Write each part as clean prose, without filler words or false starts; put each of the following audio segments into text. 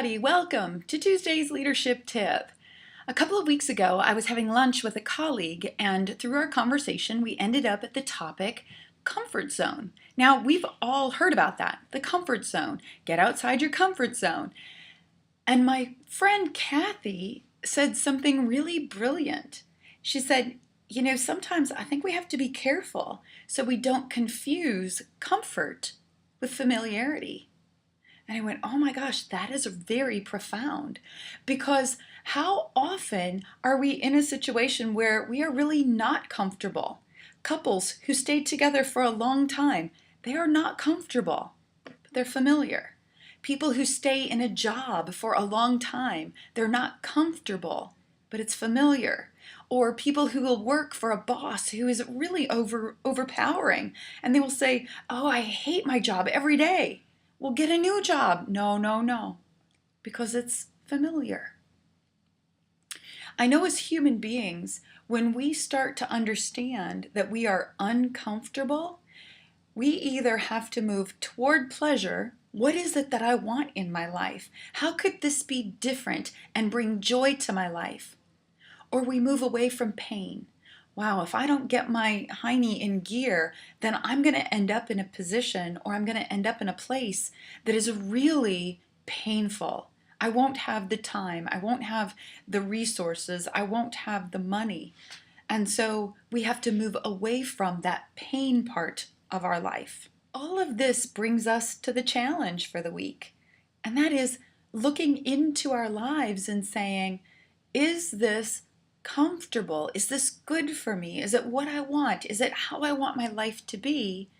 everybody, welcome to Tuesday's Leadership Tip. A couple of weeks ago, I was having lunch with a colleague, and through our conversation, we ended up at the topic comfort zone. Now, we've all heard about that, the comfort zone. Get outside your comfort zone. And my friend Kathy said something really brilliant. She said, sometimes I think we have to be careful so we don't confuse comfort with familiarity. And I went, oh my gosh, that is very profound. Because how often are we in a situation where we are really not comfortable? Couples who stayed together for a long time, they are not comfortable, but they're familiar. People who stay in a job for a long time, they're not comfortable, but it's familiar. Or people who will work for a boss who is really overpowering, and they will say, oh, I hate my job every day. Well, get a new job. No, no, no, because it's familiar. I know as human beings, when we start to understand that we are uncomfortable, we either have to move toward pleasure. What is it that I want in my life? How could this be different and bring joy to my life? Or we move away from pain. Wow, if I don't get my hiney in gear, then I'm going to end up in a position, or I'm going to end up in a place that is really painful. I won't have the time. I won't have the resources. I won't have the money. And so we have to move away from that pain part of our life. All of this brings us to the challenge for the week. And that is looking into our lives and saying, is this comfortable? Is this good for me? Is it what I want? Is it how I want my life to be?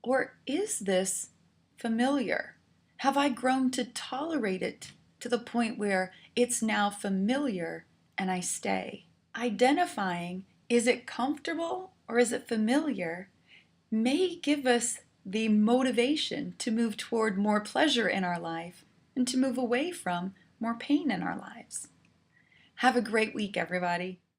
Or is this familiar? Have I grown to tolerate it to the point where it's now familiar and I stay? Identifying, is it comfortable or is it familiar, may give us the motivation to move toward more pleasure in our life and to move away from more pain in our lives. Have a great week, everybody.